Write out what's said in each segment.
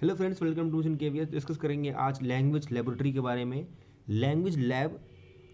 Hello friends, welcome to mission KVS. Discuss करेंगे आज language laboratory के बारे में। लैंग्वेज लैब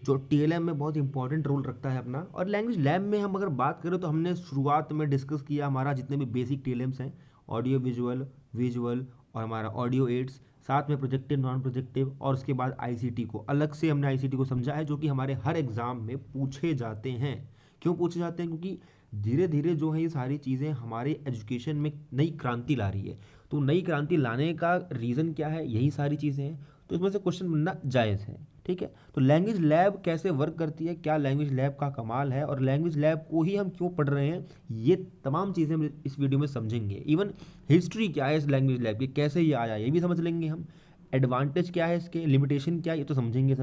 जो टीएलएम में बहुत इंपॉर्टेंट रोल रखता है अपना। और लैंग्वेज लैब में हम अगर बात करें तो हमने शुरुआत में डिस्कस किया हमारा जितने भी बेसिक टीएलएम्स हैं, ऑडियो विजुअल, विजुअल और हमारा ऑडियो एड्स, साथ में प्रोजेक्टिव, नॉन प्रोजेक्टिव, और उसके बाद आईसीटी को अलग से हमने आईसीटी को समझा है, जो कि हमारे हर एग्ज़ाम में पूछे जाते हैं। क्यों पूछे जाते हैं? क्योंकि धीरे धीरे जो है ये सारी चीज़ें हमारे एजुकेशन में नई क्रांति ला रही है। तो नई क्रांति लाने का रीज़न क्या है? यही सारी चीज़ें हैं। तो इसमें से क्वेश्चन बनना जायज़ है, ठीक है। तो लैंग्वेज लैब कैसे वर्क करती है, क्या लैंग्वेज लैब का कमाल है, और लैंग्वेज लैब को ही हम क्यों पढ़ रहे हैं, ये तमाम चीज़ें हम इस वीडियो में समझेंगे। इवन हिस्ट्री क्या है इस लैंग्वेज लैब की, कैसे ये आया ये भी समझ लेंगे हम। एडवांटेज क्या है इसके, लिमिटेशन क्या है, ये तो समझेंगे।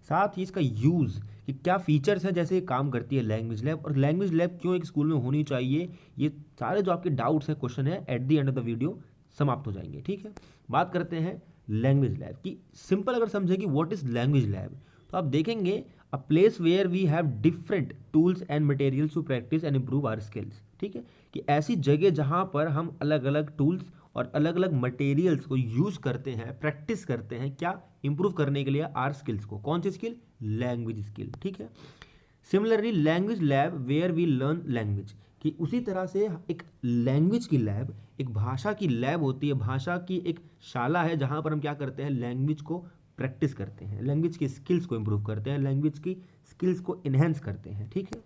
साथ ही इसका यूज़ कि क्या फीचर्स हैं, जैसे ये काम करती है लैंग्वेज लैब, और लैंग्वेज लैब क्यों एक स्कूल में होनी चाहिए। ये सारे जो आपके डाउट्स हैं, क्वेश्चन है, at the end of the video समाप्त हो जाएंगे, ठीक है। बात करते हैं लैंग्वेज लैब की। सिंपल अगर समझें कि व्हाट इज लैंग्वेज लैब, तो आप देखेंगे a place where we have different tools and materials to practise and improve our skills, ठीक है। कि ऐसी जगह जहाँ पर हम अलग अलग टूल्स और अलग अलग मटेरियल्स को यूज़ करते हैं, प्रैक्टिस करते हैं, क्या इंप्रूव करने के लिए आर स्किल्स को। कौन सी स्किल? लैंग्वेज स्किल, ठीक है। Similarly language lab where we learn language, कि उसी तरह से एक लैंग्वेज की लैब, एक भाषा की लैब होती है, भाषा की एक शाला है, जहाँ पर हम क्या करते हैं, लैंग्वेज को प्रैक्टिस करते हैं, लैंग्वेज की स्किल्स को इंप्रूव करते हैं, लैंग्वेज की स्किल्स को इन्हेंस करते हैं, ठीक है।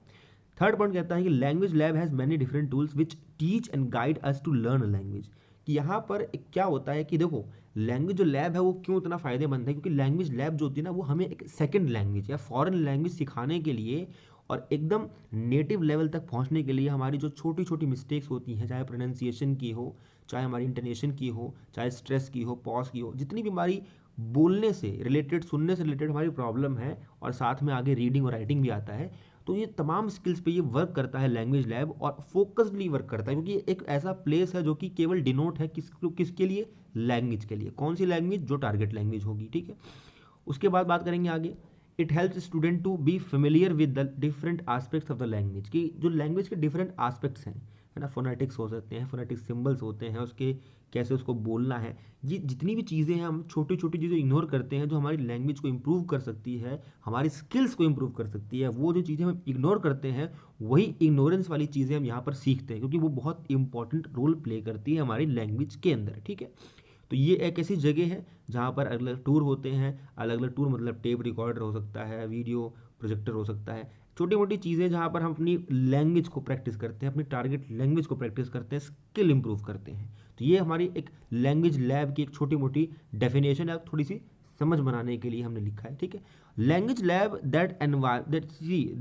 थर्ड पॉइंट कहता है कि language lab has many different tools which teach and guide us to learn language. कि यहाँ पर एक क्या होता है कि देखो, लैंग्वेज जो लैब है वो क्यों इतना फ़ायदेमंद है, क्योंकि लैंग्वेज लैब जो होती है ना, वो हमें एक सेकंड लैंग्वेज या फॉरेन लैंग्वेज सिखाने के लिए और एकदम नेटिव लेवल तक पहुँचने के लिए हमारी जो छोटी छोटी मिस्टेक्स होती हैं, चाहे प्रोनाउंसिएशन की हो, चाहे हमारी इंटोनेशन की हो, चाहे स्ट्रेस की हो, पॉज की हो, जितनी भी हमारी बोलने से रिलेटेड, सुनने से रिलेटेड हमारी प्रॉब्लम है, और साथ में आगे रीडिंग और राइटिंग भी आता है, तो ये तमाम स्किल्स पे ये वर्क करता है लैंग्वेज लैब, और फोकस्डली वर्क करता है, क्योंकि एक ऐसा प्लेस है जो कि केवल डिनोट है किसके लिए? लैंग्वेज के लिए। कौन सी लैंग्वेज? जो टारगेट लैंग्वेज होगी, ठीक है। उसके बाद बात करेंगे आगे, it helps student to be familiar with the different aspects of the language, की जो लैंग्वेज के डिफरेंट आस्पेक्ट्स हैं, है ना। फोनेटिक्स हो सकते हैं, फोनेटिक सिंबल्स होते हैं, उसके कैसे उसको बोलना है, ये जितनी भी चीज़ें हैं, हम छोटी छोटी चीज़ें इग्नोर करते हैं जो हमारी लैंग्वेज को इम्प्रूव कर सकती है, हमारी स्किल्स को इम्प्रूव कर सकती है। वो जो चीज़ें हम इग्नोर करते हैं, वही इग्नोरेंस वाली चीज़ें हम यहाँ पर सीखते हैं, क्योंकि वो बहुत इंपॉर्टेंट रोल प्ले करती है हमारी लैंग्वेज के अंदर, ठीक है। तो ये एक ऐसी जगह है जहाँ पर अलग अलग टूर होते हैं। अलग अलग टूर मतलब टेप रिकॉर्डर हो सकता है, वीडियो प्रोजेक्टर हो सकता है, छोटी मोटी चीज़ें जहाँ पर हम अपनी लैंग्वेज को प्रैक्टिस करते हैं, अपनी टारगेट लैंग्वेज को प्रैक्टिस करते हैं, स्किल इंप्रूव करते हैं। तो ये हमारी एक लैंग्वेज लैब की एक छोटी मोटी डेफिनेशन है, थोड़ी सी समझ बनाने के लिए हमने लिखा है, ठीक है। लैंग्वेज लैब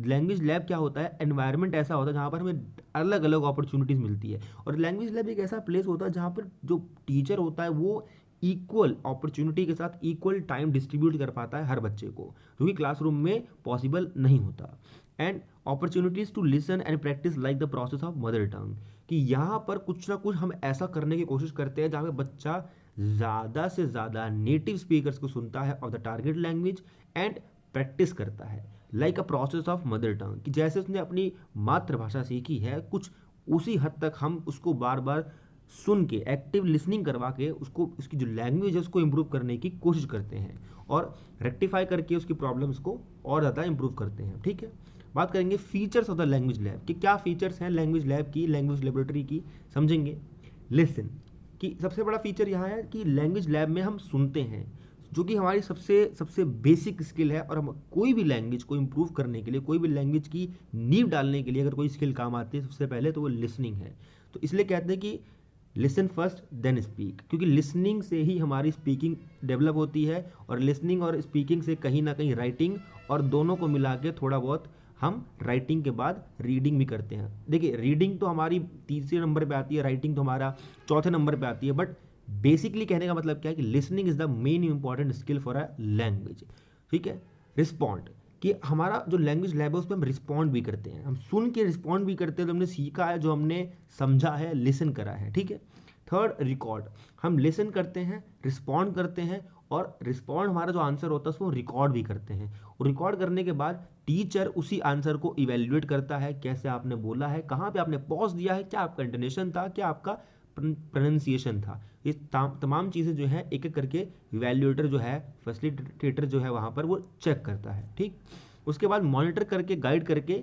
लैंग्वेज लैब क्या होता है? एनवायरनमेंट ऐसा होता है जहाँ पर हमें अलग अलग अपॉर्चुनिटीज़ मिलती है, और लैंग्वेज लैब एक ऐसा प्लेस होता है जहाँ पर जो टीचर होता है वो इक्वल अपॉर्चुनिटी के साथ इक्वल टाइम डिस्ट्रीब्यूट कर पाता है हर बच्चे को, जो कि क्लासरूम में पॉसिबल नहीं होता। And opportunities to listen and practise like the process of mother tongue, कि यहाँ पर कुछ ना कुछ हम ऐसा करने की कोशिश करते हैं जहाँ पे बच्चा ज़्यादा से ज़्यादा नेटिव स्पीकर्स को सुनता है of the target language and practice करता है like a process of mother tongue, कि जैसे उसने अपनी मातृभाषा सीखी है, कुछ उसी हद तक हम उसको बार बार सुन के, एक्टिव लिसनिंग करवा के, उसको उसकी जो लैंग्वेज है उसको इम्प्रूव करने की कोशिश करते हैं, और रेक्टिफाई करके उसकी प्रॉब्लम्स को और ज़्यादा इम्प्रूव करते हैं, ठीक है। बात करेंगे features of the language lab, कि क्या फीचर्स हैं लैंग्वेज लैब की, लैंग्वेज लेबोरेटरी की, समझेंगे। लिसन, कि सबसे बड़ा फीचर यहाँ है कि लैंग्वेज लैब में हम सुनते हैं, जो कि हमारी सबसे सबसे बेसिक स्किल है, और हम कोई भी लैंग्वेज को इम्प्रूव करने के लिए, कोई भी लैंग्वेज की नींव डालने के लिए अगर कोई स्किल काम आती है, सबसे पहले तो वो लिसनिंग है। तो इसलिए कहते हैं कि लिसन फर्स्ट देन स्पीक, क्योंकि लिसनिंग से ही हमारी स्पीकिंग डेवलप होती है, और लिसनिंग और स्पीकिंग से कहीं ना कहीं राइटिंग, और दोनों को मिला के थोड़ा बहुत हम राइटिंग के बाद रीडिंग भी करते हैं। देखिए, रीडिंग तो हमारी तीसरे नंबर पे आती है, राइटिंग तो हमारा चौथे नंबर पे आती है, बट बेसिकली कहने का मतलब क्या है कि listening is the main important skill for a language, ठीक है। रिस्पॉन्ड, कि हमारा जो लैंग्वेज लैब है उसमें हम रिस्पॉन्ड भी करते हैं, हम सुन के रिस्पॉन्ड भी करते हैं, तो हमने सीखा है, जो हमने समझा है, लिसन करा है, ठीक है। थर्ड, रिकॉर्ड, हम लिसन करते हैं, रिस्पॉन्ड करते हैं, और रिस्पॉन्ड हमारा जो आंसर होता है उसको रिकॉर्ड भी करते हैं, और रिकॉर्ड करने के बाद टीचर उसी आंसर को इवेल्युएट करता है, कैसे आपने बोला है, कहाँ पे आपने पॉज दिया है, क्या आपका इंटोनेशन था, क्या आपका प्रोनाउंसिएशन था। ये तमाम चीज़ें जो है एक एक करके इवैल्यूएटर जो है, फैसिलिटेटर जो है वहाँ पर वो चेक करता है। ठीक, उसके बाद मॉनिटर करके गाइड करके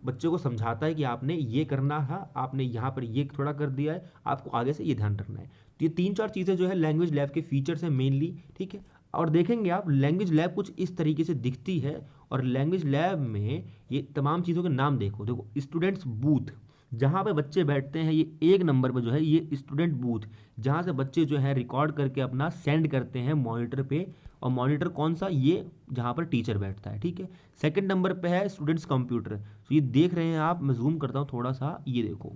बच्चों को समझाता है कि आपने ये करना है, आपने यहाँ पर ये थोड़ा कर दिया है, आपको आगे से ये ध्यान रखना है। तो ये 3-4 चीज़ें जो है लैंग्वेज लैब के फीचर्स हैं मेनली। ठीक है, और देखेंगे आप लैंग्वेज लैब कुछ इस तरीके से दिखती है। और लैंग्वेज लैब में ये तमाम चीज़ों के नाम देखो स्टूडेंट्स बूथ, जहाँ पे बच्चे बैठते हैं, ये 1 नंबर पर जो है ये स्टूडेंट बूथ, जहाँ से बच्चे जो है रिकॉर्ड करके अपना सेंड करते हैं मॉनिटर पे। और मॉनिटर कौन सा, ये जहाँ पर टीचर बैठता है। ठीक है, सेकंड नंबर पे है स्टूडेंट्स कंप्यूटर। तो ये देख रहे हैं आप, मैं जूम करता हूँ थोड़ा सा, ये देखो।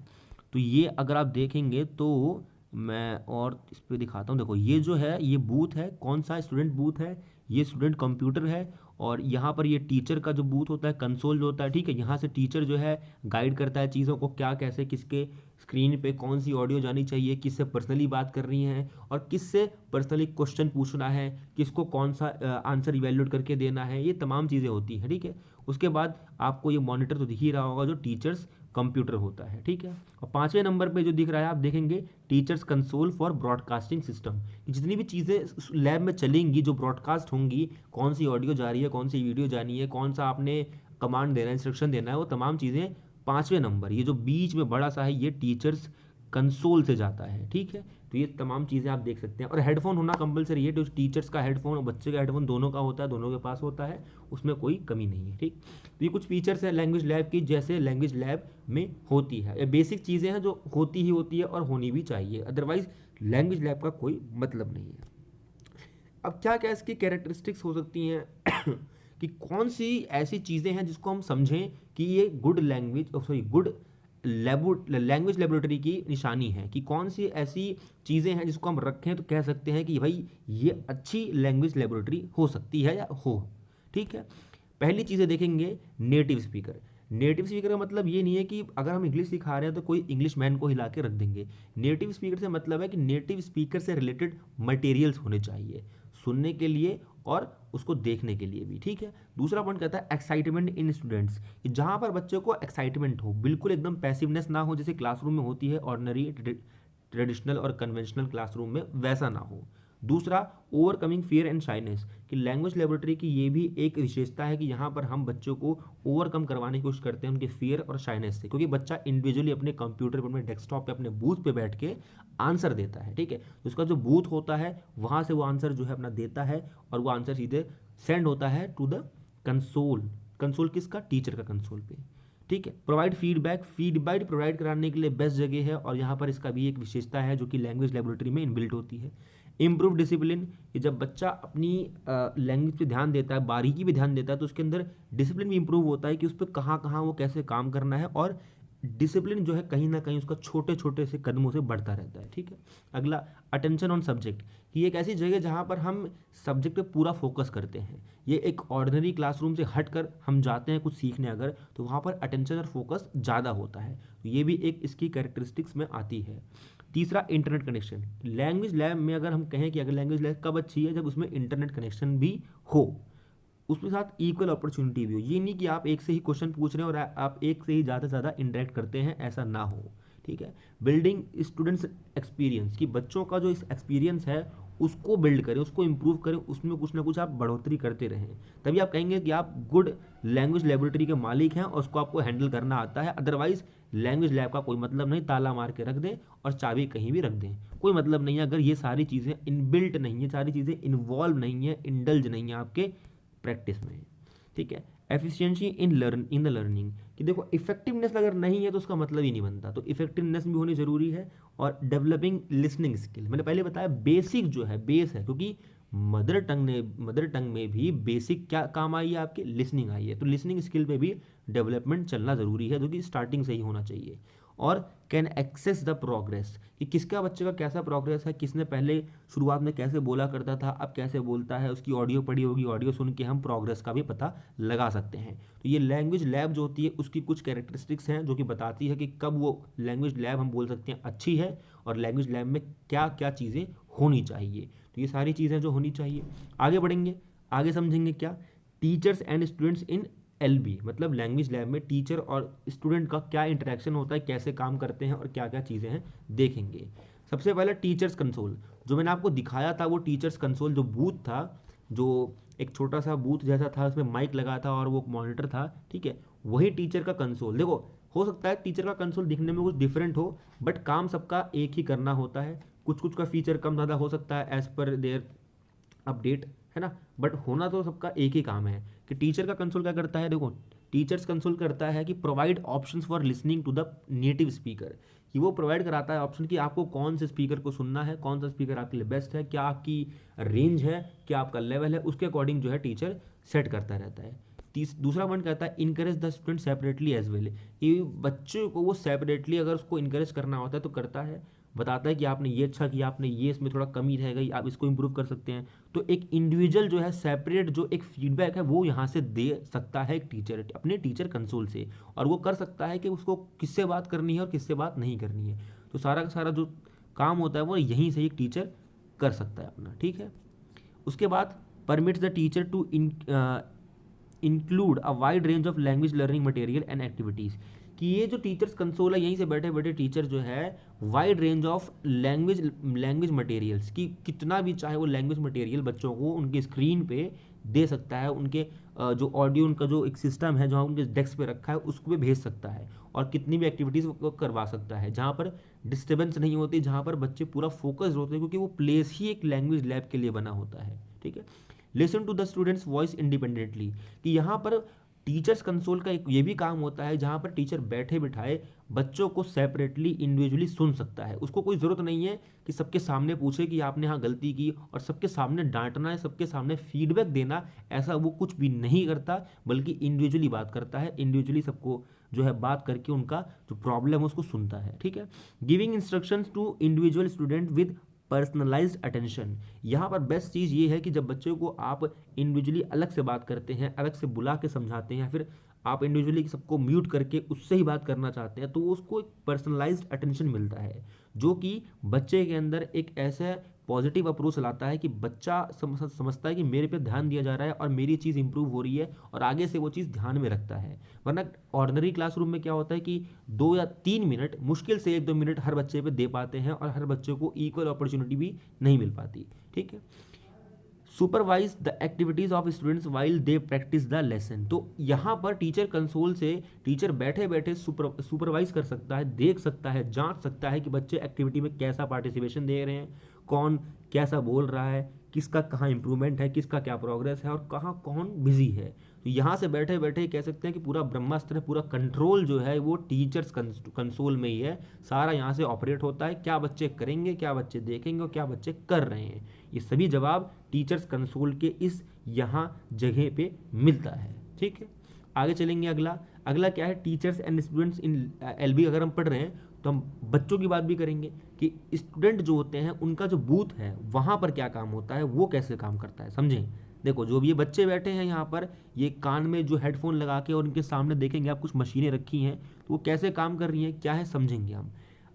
तो ये अगर आप देखेंगे तो मैं और इस पर दिखाता हूँ। देखो ये जो है ये बूथ है, कौन सा स्टूडेंट बूथ है, ये स्टूडेंट कंप्यूटर है। और यहाँ पर ये टीचर का जो बूथ होता है, कंसोल जो होता है। ठीक है, यहाँ से टीचर जो है गाइड करता है चीज़ों को, क्या कैसे किसके स्क्रीन पे कौन सी ऑडियो जानी चाहिए, किससे पर्सनली बात कर रही हैं और किससे पर्सनली क्वेश्चन पूछना है, किसको कौन सा आंसर इवैल्यूएट करके देना है, ये तमाम चीज़ें होती हैं। ठीक है, उसके बाद आपको ये मॉनिटर तो दिख ही रहा होगा जो टीचर्स कंप्यूटर होता है। ठीक है, और 5वें नंबर पे जो दिख रहा है आप देखेंगे teachers console for broadcasting system. जितनी भी चीज़ें लैब में चलेंगी जो ब्रॉडकास्ट होंगी, कौन सी ऑडियो जा रही है, कौन सी वीडियो जानी है, कौन सा आपने कमांड देना है, इंस्ट्रक्शन देना है, वो तमाम चीज़ें 5वें नंबर, ये जो बीच में बड़ा सा है ये टीचर्स कंसोल से जाता है। ठीक है, तो ये तमाम चीज़ें आप देख सकते हैं। और हेडफोन होना कंपलसरी है, जो टीचर्स का हेडफोन और बच्चे का हेडफोन दोनों का होता है, दोनों के पास होता है, उसमें कोई कमी नहीं है। ठीक, तो ये कुछ फीचर्स हैं लैंग्वेज लैब की, जैसे लैंग्वेज लैब में होती है। ये बेसिक चीज़ें हैं जो होती ही होती है और होनी भी चाहिए, अदरवाइज लैंग्वेज लैब का कोई मतलब नहीं है। अब क्या क्या इसकी कैरेक्टरिस्टिक्स हो सकती हैं कि कौन सी ऐसी चीज़ें हैं जिसको हम समझें कि ये गुड लैंग्वेज लेबोरेटरी की निशानी है, कि कौन सी ऐसी चीज़ें हैं जिसको हम रखें तो कह सकते हैं कि भाई ये अच्छी लैंग्वेज लेबोरेटरी हो सकती है या हो। ठीक है, पहली चीज़ें देखेंगे नेटिव स्पीकर। नेटिव स्पीकर का मतलब ये नहीं है कि अगर हम इंग्लिश सिखा रहे हैं तो कोई इंग्लिश मैन को हिला के रख देंगे। नेटिव स्पीकर से मतलब है कि नेटिव स्पीकर से रिलेटेड मटेरियल्स होने चाहिए सुनने के लिए और उसको देखने के लिए भी। ठीक है, दूसरा पॉइंट कहता है एक्साइटमेंट इन स्टूडेंट्स, कि जहाँ पर बच्चों को एक्साइटमेंट हो, बिल्कुल एकदम पैसिवनेस ना हो जैसे क्लासरूम में होती है ऑर्डिनरी ट्रेडिशनल और कन्वेंशनल क्लासरूम में, वैसा ना हो। दूसरा ओवरकमिंग फियर एंड शाइनेस, कि लैंग्वेज लेबोरेटरी की ये भी एक विशेषता है कि यहाँ पर हम बच्चों को ओवरकम करवाने की कोशिश करते हैं उनके फियर और शाइनेस से, क्योंकि बच्चा इंडिविजुअली अपने कंप्यूटर पर, अपने डेस्कटॉप पे, अपने बूथ पे बैठ के आंसर देता है। ठीक है, तो उसका जो बूथ होता है वहाँ से वो आंसर जो है अपना देता है और वो आंसर सीधे सेंड होता है टू द कंसोल। कंसोल किसका, टीचर का कंसोल पे। ठीक है, प्रोवाइड फीडबैक प्रोवाइड कराने के लिए बेस्ट जगह है, और यहाँ पर इसका भी एक विशेषता है जो कि लैंग्वेज लेबोरेटरी में इनबिल्ट होती है। इम्प्रूव डिसिप्लिन, कि जब बच्चा अपनी लैंग्वेज पे ध्यान देता है, बारीकी पे ध्यान देता है, तो उसके अंदर डिसिप्लिन भी इम्प्रूव होता है कि उस पर कहाँ कहाँ वो कैसे काम करना है, और डिसिप्लिन जो है कहीं ना कहीं उसका छोटे छोटे से कदमों से बढ़ता रहता है। ठीक है, अगला अटेंशन ऑन सब्जेक्ट, कि एक ऐसी जगह जहाँ पर हम सब्जेक्ट पे पूरा फोकस करते हैं। ये एक ऑर्डिनरी क्लासरूम से हट कर हम जाते हैं कुछ सीखने अगर, तो वहाँ पर अटेंशन और फोकस ज़्यादा होता है, तो ये भी एक इसकी कैरेक्टरिस्टिक्स में आती है। तीसरा इंटरनेट कनेक्शन, लैंग्वेज लैब में अगर हम कहें कि अगर लैंग्वेज लैब कब अच्छी है, जब उसमें इंटरनेट कनेक्शन भी हो, उसके साथ इक्वल अपॉर्चुनिटी भी हो। ये नहीं कि आप एक से ही क्वेश्चन पूछ रहे हैं और आप एक से ही ज़्यादा से ज़्यादा इंटरेक्ट करते हैं, ऐसा ना हो। ठीक है, बिल्डिंग स्टूडेंट्स एक्सपीरियंस, कि बच्चों का जो इस एक्सपीरियंस है उसको बिल्ड करें, उसको इम्प्रूव करें, उसमें कुछ ना कुछ आप बढ़ोतरी करते रहें, तभी आप कहेंगे कि आप गुड लैंग्वेज लेबोरेटरी के मालिक हैं और उसको आपको हैंडल करना आता है। अदरवाइज लैंग्वेज लैब का कोई मतलब नहीं, ताला मार के रख दें और चाबी कहीं भी रख दें, कोई मतलब नहीं है अगर ये सारी चीज़ें इनबिल्ट नहीं है, सारी चीज़ें इन्वॉल्व नहीं है, इंडल्ज नहीं है आपके प्रैक्टिस में। ठीक है, एफिशिएंसी इन द लर्निंग, कि देखो इफेक्टिवनेस अगर नहीं है तो उसका मतलब ही नहीं बनता, तो इफेक्टिवनेस भी होनी जरूरी है। और डेवलपिंग लिसनिंग स्किल, मैंने पहले बताया बेसिक जो है बेस है, क्योंकि मदर टंग में भी बेसिक क्या काम आई है आपके, लिसनिंग आई है, तो लिसनिंग स्किल पे भी डेवलपमेंट चलना ज़रूरी है, जो कि स्टार्टिंग से ही होना चाहिए। और कैन एक्सेस द प्रोग्रेस, कि किसका बच्चे का कैसा प्रोग्रेस है, किसने पहले शुरुआत में कैसे बोला करता था, अब कैसे बोलता है, उसकी ऑडियो पड़ी होगी, ऑडियो सुन के हम प्रोग्रेस का भी पता लगा सकते हैं। तो ये लैंग्वेज लैब जो होती है उसकी कुछ कैरेक्टरिस्टिक्स हैं जो कि बताती है कि कब वो लैंग्वेज लैब हम बोल सकते हैं अच्छी है, और लैंग्वेज लैब में क्या क्या चीज़ें होनी चाहिए। तो ये सारी चीज़ें जो होनी चाहिए। आगे बढ़ेंगे, आगे समझेंगे क्या teachers and students in LB, मतलब लैंग्वेज लैब में टीचर और स्टूडेंट का क्या इंटरेक्शन होता है, कैसे काम करते हैं और क्या क्या चीज़ें हैं देखेंगे। सबसे पहले टीचर्स कंसोल, जो मैंने आपको दिखाया था वो टीचर्स कंसोल जो बूथ था, जो एक छोटा सा बूथ जैसा था, उसमें माइक लगा था और वो मॉनिटर था, ठीक है, वही टीचर का कंसोल। देखो हो सकता है टीचर का कंसोल दिखने में कुछ डिफरेंट हो, बट काम सबका एक ही करना होता है। कुछ कुछ का फीचर कम ज़्यादा हो सकता है एज पर देयर अपडेट, है ना, बट होना तो सबका एक ही काम है। कि टीचर का कंसोल क्या करता है, देखो टीचर्स कंसोल करता है कि provide options for listening to the native speaker, कि वो प्रोवाइड कराता है ऑप्शन कि आपको कौन से स्पीकर को सुनना है, कौन सा स्पीकर आपके लिए बेस्ट है, क्या आपकी रेंज है, क्या आपका लेवल है, उसके अकॉर्डिंग जो है टीचर सेट करता रहता है। दूसरा पॉइंट कहता है encourage the student separately as well, कि बच्चे को वो सेपरेटली अगर उसको इनकरेज करना होता है तो करता है, बताता है कि आपने ये अच्छा किया, आपने ये इसमें थोड़ा कमी रह गई, आप इसको इंप्रूव कर सकते हैं। तो एक इंडिविजुअल जो है सेपरेट जो एक फीडबैक है वो यहाँ से दे सकता है एक टीचर अपने टीचर कंसोल से, और वो कर सकता है कि उसको किससे बात करनी है और किससे बात नहीं करनी है। तो सारा का सारा जो काम होता है वो यहीं से एक टीचर कर सकता है अपना, ठीक है। उसके बाद permits the teacher to include a wide range of language learning material and activities, कि ये जो टीचर्स कंसोल है यहीं से बैठे बैठे टीचर जो है wide range of language materials की कितना भी चाहे वो लैंग्वेज मटेरियल बच्चों को उनके स्क्रीन पे दे सकता है, उनके जो ऑडियो उनका जो एक सिस्टम है जहाँ उनके डेस्क पे रखा है उसको भी भेज सकता है, और कितनी भी एक्टिविटीज़ वो करवा सकता है जहाँ पर डिस्टर्बेंस नहीं होती, जहाँ पर बच्चे पूरा फोकस्ड होते हैं, क्योंकि वो प्लेस ही एक लैंग्वेज लैब के लिए बना होता है, ठीक है। Listen to the students voice independently, कि यहाँ पर टीचर्स कंसोल का एक ये भी काम होता है जहाँ पर टीचर बैठे बिठाए बच्चों को सेपरेटली इंडिविजुअली सुन सकता है। उसको कोई ज़रूरत नहीं है कि सबके सामने पूछे कि आपने यहाँ गलती की और सबके सामने डांटना है, सबके सामने फीडबैक देना, ऐसा वो कुछ भी नहीं करता, बल्कि इंडिविजुअली बात करता है, इंडिविजुअली सबको जो है बात करके उनका जो प्रॉब्लम है उसको सुनता है, ठीक है। Giving instructions to individual student with personalised attention, यहाँ पर बेस्ट चीज़ ये है कि जब बच्चे को आप इंडिविजुअली अलग से बात करते हैं, अलग से बुला के समझाते हैं, या फिर आप इंडिविजुअली सबको म्यूट करके उससे ही बात करना चाहते हैं, तो उसको एक पर्सनलाइज्ड अटेंशन मिलता है, जो कि बच्चे के अंदर एक ऐसा पॉजिटिव अप्रोच लाता है कि बच्चा समझता है कि मेरे पे ध्यान दिया जा रहा है और मेरी चीज़ इंप्रूव हो रही है, और आगे से वो चीज़ ध्यान में रखता है। वरना ऑर्डिनरी क्लासरूम में क्या होता है कि 2 या 3 मिनट, मुश्किल से 1-2 मिनट हर बच्चे पे दे पाते हैं, और हर बच्चे को इक्वल अपॉर्चुनिटी भी नहीं मिल पाती, ठीक है। Supervise the activities of students while they practice the lesson, तो यहाँ पर टीचर कंसोल से टीचर बैठे बैठे सुपरवाइज कर सकता है, देख सकता है, जांच सकता है कि बच्चे एक्टिविटी में कैसा पार्टिसिपेशन दे रहे हैं, कौन कैसा बोल रहा है, किसका कहाँ इंप्रूवमेंट है, किसका क्या प्रोग्रेस है, और कहाँ कौन बिजी है। तो यहाँ से बैठे बैठे कह सकते हैं कि पूरा ब्रह्मास्त्र, पूरा कंट्रोल जो है वो टीचर्स कंसोल में ही है, सारा यहाँ से ऑपरेट होता है। क्या बच्चे करेंगे, क्या बच्चे देखेंगे और क्या बच्चे कर रहे हैं, ये सभी जवाब टीचर्स कंसोल के इस यहाँ जगह पे मिलता है, ठीक है। आगे चलेंगे, अगला क्या है, teachers and students in LB. अगर हम पढ़ रहे हैं तो हम बच्चों की बात भी करेंगे कि स्टूडेंट जो होते हैं उनका जो बूथ है वहाँ पर क्या काम होता है, वो कैसे काम करता है, समझें। देखो जो भी ये बच्चे बैठे हैं यहाँ पर, ये कान में जो हेडफोन लगा के, और उनके सामने देखेंगे आप कुछ मशीनें रखी हैं, तो वो कैसे काम कर रही हैं, क्या है, समझेंगे हम।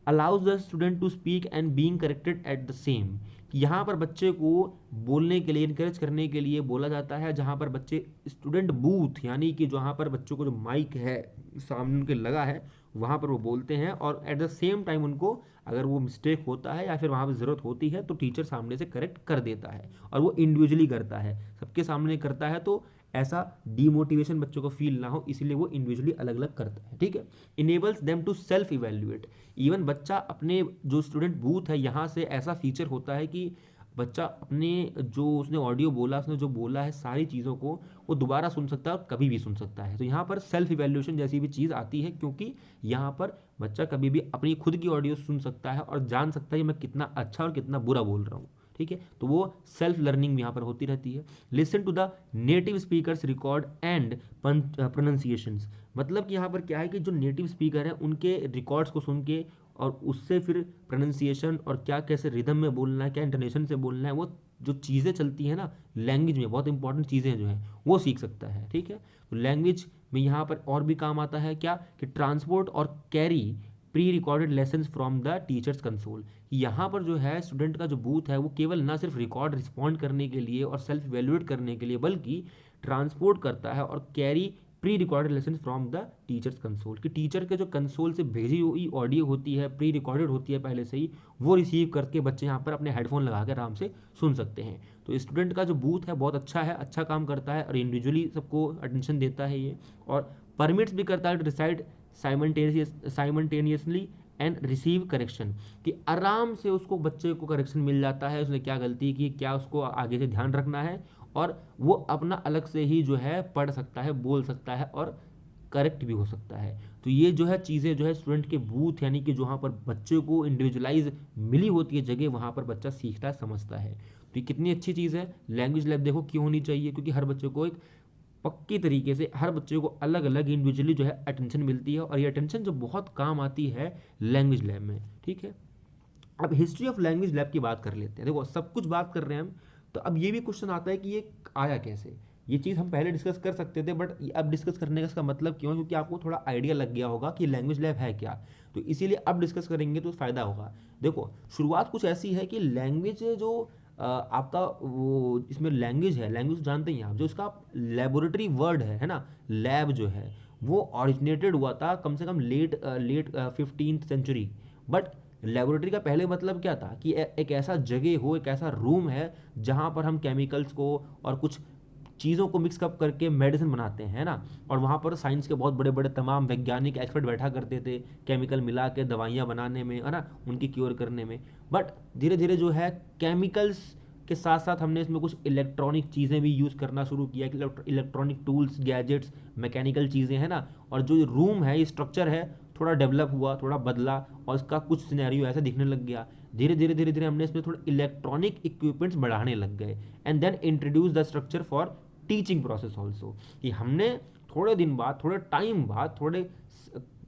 Allows the student to speak and being corrected at the same, यहाँ पर बच्चे को बोलने के लिए, इनकरेज करने के लिए बोला जाता है, जहाँ पर बच्चे स्टूडेंट बूथ, यानी कि जहाँ पर बच्चों को जो माइक है सामने उनके लगा है वहाँ पर वो बोलते हैं, और एट द सेम टाइम उनको अगर वो मिस्टेक होता है या फिर वहाँ पर ज़रूरत होती है तो टीचर सामने से करेक्ट कर देता है, और वो इंडिविजुअली करता है, सबके सामने करता है, तो ऐसा डीमोटिवेशन बच्चों को फील ना हो, इसलिए वो इंडिविजुअली अलग अलग करता है, ठीक है। Enables them to self evaluate, even बच्चा अपने जो स्टूडेंट बूथ है यहाँ से ऐसा फीचर होता है कि बच्चा अपने जो उसने ऑडियो बोला, उसने जो बोला है सारी चीज़ों को वो दोबारा सुन सकता है और कभी भी सुन सकता है। तो यहाँ पर सेल्फ इवेल्यूएशन जैसी भी चीज़ आती है, क्योंकि यहाँ पर बच्चा कभी भी अपनी खुद की ऑडियो सुन सकता है और जान सकता है कि मैं कितना अच्छा और कितना बुरा बोल रहा हूँ, ठीक है। तो वो सेल्फ लर्निंग यहाँ पर होती रहती है। Listen to the native speakers record and pronunciations, मतलब कि यहाँ पर क्या है कि जो नेटिव स्पीकर हैं उनके रिकॉर्ड्स को सुन के और उससे फिर प्रोनाउंसिएशन और क्या कैसे रिदम में बोलना है, क्या इंटोनेशन से बोलना है, वो जो चीज़ें चलती हैं ना लैंग्वेज में, बहुत इंपॉर्टेंट चीज़ें जो हैं वो सीख सकता है, ठीक है। तो लैंग्वेज में यहाँ पर और भी काम आता है क्या, कि ट्रांसपोर्ट और carry pre recorded lessons from the teachers console. यहाँ पर जो है स्टूडेंट का जो बूथ है वो केवल ना सिर्फ रिकॉर्ड रिस्पॉन्ड करने के लिए और सेल्फ इवेल्युएट करने के लिए, बल्कि ट्रांसपोर्ट करता है और carry pre recorded lesson from the teachers console, कि टीचर के जो कंसोल से भेजी हुई ऑडियो होती है, प्री रिकॉर्डेड होती है पहले से ही, वो रिसीव करके बच्चे यहाँ पर अपने हेडफोन लगा के आराम से सुन सकते हैं। तो स्टूडेंट का जो बूथ है बहुत अच्छा है, अच्छा काम करता है और इंडिविजुअली सबको अटेंशन देता है ये, और परमिट्स भी करता है to decide simultaneously and receive correction, कि आराम से उसको बच्चे को करेक्शन मिल जाता है, उसने क्या गलती की, क्या उसको आगे से ध्यान रखना है, और वो अपना अलग से ही जो है पढ़ सकता है, बोल सकता है और करेक्ट भी हो सकता है। तो ये जो है चीज़ें जो है स्टूडेंट के बूथ, यानी कि जहाँ पर बच्चे को इंडिविजुअलाइज मिली होती है जगह, वहाँ पर बच्चा सीखता है, समझता है। तो ये कितनी अच्छी चीज़ है। लैंग्वेज लैब देखो क्यों होनी चाहिए, क्योंकि हर बच्चे को एक पक्की तरीके से, हर बच्चे को अलग अलग इंडिविजुअली जो है अटेंशन मिलती है, और ये अटेंशन जो बहुत काम आती है लैंग्वेज लैब में। ठीक है, अब हिस्ट्री ऑफ लैंग्वेज लैब की बात कर लेते हैं। देखो सब कुछ बात कर रहे हैं हम, तो अब ये भी क्वेश्चन आता है कि ये आया कैसे। ये चीज़ हम पहले डिस्कस कर सकते थे, बट अब डिस्कस करने का इसका मतलब क्यों है, क्योंकि आपको थोड़ा आइडिया लग गया होगा कि लैंग्वेज लैब है क्या, तो इसीलिए अब डिस्कस करेंगे तो फ़ायदा होगा। देखो शुरुआत कुछ ऐसी है कि लैंग्वेज जो आपका वो इसमें लैंग्वेज है, लैंग्वेज जानते हैं आप, जो इसका लेबोरेटरी वर्ड है ना, लैब जो है वो ऑरिजिनेटेड हुआ था कम से कम late 15th century. But laboratory का पहले मतलब क्या था कि एक ऐसा जगह हो, एक ऐसा रूम है जहाँ पर हम केमिकल्स को और कुछ चीज़ों को मिक्स अप करके मेडिसिन बनाते हैं ना, और वहाँ पर साइंस के बहुत बड़े बड़े तमाम वैज्ञानिक एक्सपर्ट बैठा करते थे केमिकल मिला के दवाइयाँ बनाने में, है ना, उनकी क्योर करने में। बट धीरे धीरे जो है केमिकल्स के साथ साथ हमने इसमें कुछ इलेक्ट्रॉनिक चीज़ें भी यूज़ करना शुरू किया, कि इलेक्ट्रॉनिक टूल्स, गैजेट्स, मैकेनिकल चीज़ें हैं ना, और जो रूम है, स्ट्रक्चर है, थोड़ा डेवलप हुआ, थोड़ा बदला, और इसका कुछ सिनेरियो ऐसा दिखने लग गया। धीरे धीरे धीरे धीरे हमने इसमें थोड़ा इलेक्ट्रॉनिक इक्विपमेंट्स बढ़ाने लग गए, and then introduce the structure for teaching process also, कि हमने थोड़े दिन बाद, थोड़े टाइम बाद, थोड़े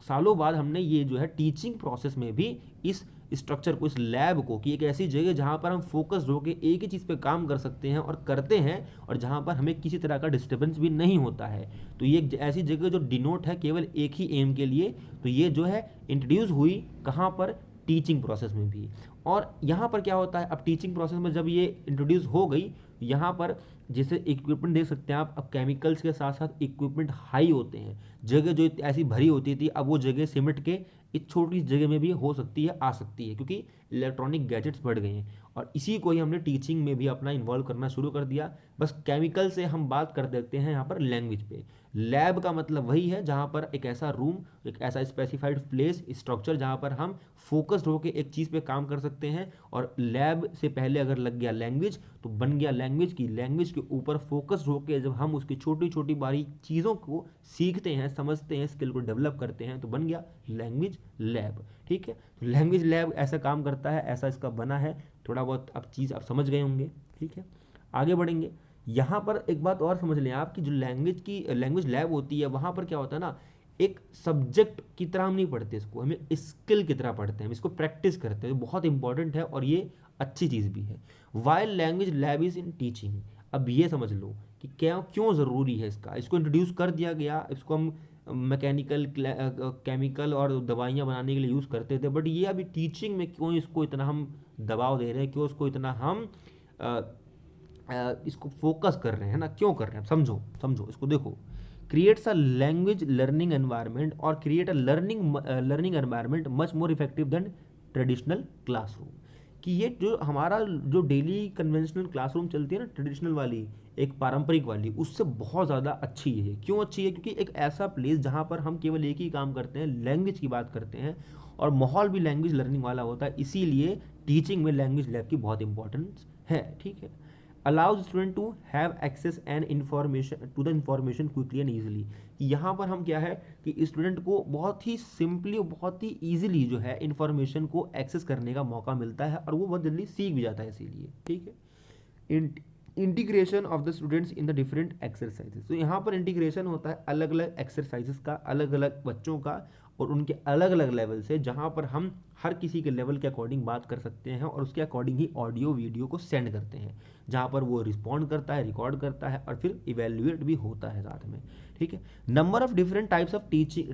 सालों बाद हमने ये जो है टीचिंग प्रोसेस में भी इस स्ट्रक्चर को, इस लैब को, कि एक ऐसी जगह जहाँ पर हम फोकस्ड होकर एक ही चीज़ पे काम कर सकते हैं और करते हैं, और जहाँ पर हमें किसी तरह का डिस्टर्बेंस भी नहीं होता है। तो ये एक ऐसी जगह जो डिनोट है केवल एक ही एम के लिए, तो ये जो है इंट्रोड्यूस हुई कहाँ पर, टीचिंग प्रोसेस में भी। और यहाँ पर क्या होता है, अब टीचिंग प्रोसेस में जब ये इंट्रोड्यूस हो गई, यहाँ पर जैसे इक्विपमेंट देख सकते हैं आप, अब केमिकल्स के साथ साथ इक्विपमेंट हाई होते हैं, जगह जो ऐसी भरी होती थी अब वो जगह सिमट के इस छोटी जगह में भी हो सकती है, आ सकती है, क्योंकि इलेक्ट्रॉनिक गैजेट्स बढ़ गए हैं। और इसी को ही हमने टीचिंग में भी अपना इन्वॉल्व करना शुरू कर दिया। बस केमिकल से हम बात कर देते हैं यहाँ पर लैंग्वेज पे। लैब का मतलब वही है जहाँ पर एक ऐसा रूम, एक ऐसा स्पेसिफाइड प्लेस, स्ट्रक्चर जहाँ पर हम फोकस्ड होकर एक चीज़ पे काम कर सकते हैं। और लैब से पहले अगर लग गया लैंग्वेज, तो बन गया लैंग्वेज की, लैंग्वेज के ऊपर फोकस्ड होकर जब हम उसकी छोटी छोटी बारी चीज़ों को सीखते हैं, समझते हैं, स्किल को डेवलप करते हैं, तो बन गया लैंग्वेज लैब। ठीक है, तो लैंग्वेज लैब ऐसा काम करता है, ऐसा इसका बना है। थोड़ा बहुत अब चीज़ आप समझ गए होंगे। ठीक है, आगे बढ़ेंगे। यहाँ पर एक बात और समझ लें आप, कि जो लैंग्वेज लैब होती है, वहाँ पर क्या होता है ना, एक सब्जेक्ट की तरह हम नहीं पढ़ते इसको, हमें स्किल की तरह पढ़ते हैं, हम इसको प्रैक्टिस करते हैं, बहुत इंपॉर्टेंट है और ये अच्छी चीज़ भी है। While language lab is in teaching, अब ये समझ लो कि क्या क्यों ज़रूरी है इसको इंट्रोड्यूस कर दिया गया। इसको हम मैकेनिकल, केमिकल और दवाइयाँ बनाने के लिए यूज़ करते थे, बट ये अभी टीचिंग में क्यों इसको इतना हम दबाव दे रहे हैं, क्यों इसको इतना हम इसको फोकस कर रहे हैं ना, क्यों कर रहे हैं, समझो इसको। देखो, creates a language learning environment और create a learning environment much more effective than traditional classroom, कि ये जो हमारा जो डेली कन्वेंशनल क्लासरूम चलती है ना, ट्रेडिशनल वाली, एक पारंपरिक वाली, उससे बहुत ज़्यादा अच्छी है। क्यों अच्छी है, क्योंकि एक ऐसा प्लेस जहाँ पर हम केवल एक ही काम करते हैं, लैंग्वेज की बात करते हैं, और माहौल भी लैंग्वेज लर्निंग वाला होता है, इसीलिए टीचिंग में लैंग्वेज लैब की बहुत इंपॉर्टेंस है। ठीक है, allows student to have access and information to the information quickly and easily, कि यहाँ पर हम क्या है कि स्टूडेंट को बहुत ही सिंपली और बहुत ही ईजिली जो है इन्फॉर्मेशन को एक्सेस करने का मौका मिलता है, और वो बहुत जल्दी सीख भी जाता है इसीलिए। ठीक है, integration of the students in the different exercises, तो यहाँ पर इंटीग्रेशन होता है अलग अलग एक्सरसाइजेस का, अलग अलग बच्चों का, और उनके अलग अलग लेवल से, जहाँ पर हम हर किसी के लेवल के अकॉर्डिंग बात कर सकते हैं और उसके अकॉर्डिंग ही ऑडियो वीडियो को सेंड करते हैं, जहाँ पर वो रिस्पॉन्ड करता है, रिकॉर्ड करता है और फिर इवेल्युएट भी होता है साथ में, ठीक है। Number of different types of teaching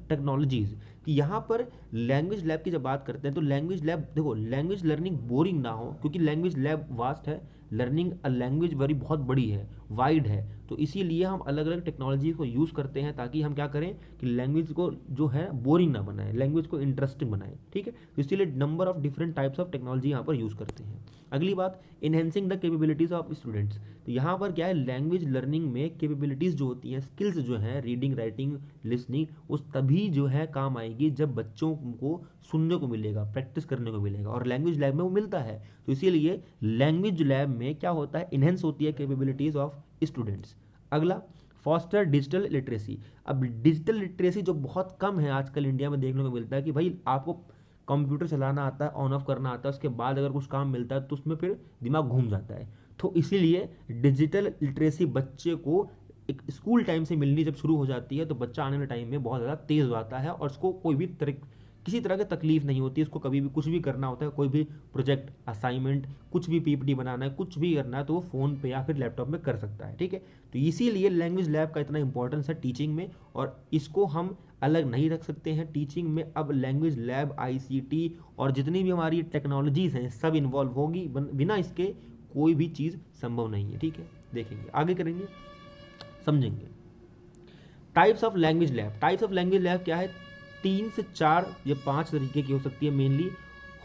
technologies, कि यहाँ पर लैंग्वेज लैब की जब बात करते हैं तो लैंग्वेज लैब, देखो लैंग्वेज लर्निंग बोरिंग ना हो, क्योंकि लैंग्वेज लैब वास्ट है, लर्निंग अ लैंग्वेज वेरी बहुत बड़ी है, वाइड है, तो इसीलिए हम अलग अलग टेक्नोलॉजी को यूज़ करते हैं ताकि हम क्या करें कि लैंग्वेज को जो है बोरिंग ना बनाए, लैंग्वेज को इंटरेस्टिंग बनाए, ठीक है। तो इसीलिए number of different types of technology यहाँ पर यूज़ करते हैं। अगली बात, enhancing the capabilities of students, तो यहाँ पर क्या है, लैंग्वेज लर्निंग में कैपेबिलिटीज़ जो होती हैं, स्किल्स जो हैं, रीडिंग राइटिंग लिसनिंग, उस तभी जो है काम आएगी जब बच्चों को सुनने को मिलेगा, प्रैक्टिस करने को मिलेगा, और लैंग्वेज लैब में वो मिलता है। तो इसीलिए लैंग्वेज लैब में क्या होता है, इनहेंस होती है कैपेबिलिटीज़ ऑफ स्टूडेंट्स। अगला, फॉस्टर डिजिटल लिटरेसी। अब डिजिटल लिटरेसी जो बहुत कम है आजकल इंडिया में देखने को मिलता है कि भाई आपको कंप्यूटर चलाना आता है, ऑन ऑफ करना आता है, उसके बाद अगर कुछ काम मिलता है तो उसमें फिर दिमाग घूम जाता है। तो इसीलिए डिजिटल लिटरेसी बच्चे को एक स्कूल टाइम से मिलनी जब शुरू हो जाती है तो बच्चा आने वाले टाइम में बहुत ज़्यादा तेज़ हो जाता है और उसको कोई भी किसी तरह की तकलीफ नहीं होती है। उसको कभी भी कुछ भी करना होता है, कोई भी प्रोजेक्ट, असाइनमेंट, कुछ भी पीपीटी बनाना है, कुछ भी करना है तो वो फ़ोन पे या फिर लैपटॉप में कर सकता है, ठीक है। तो इसीलिए लैंग्वेज लैब का इतना इंपॉर्टेंस है टीचिंग में, और इसको हम अलग नहीं रख सकते हैं टीचिंग में। अब लैंग्वेज लैब, आईसीटी और जितनी भी हमारी टेक्नोलॉजीज़ हैं सब इन्वॉल्व होगी, बिना इसके कोई भी चीज़ संभव नहीं है, ठीक है। देखेंगे, आगे करेंगे, समझेंगे। Types of language lab, types of language lab क्या है, 3 से 4 या 5 तरीके की हो सकती है मेनली,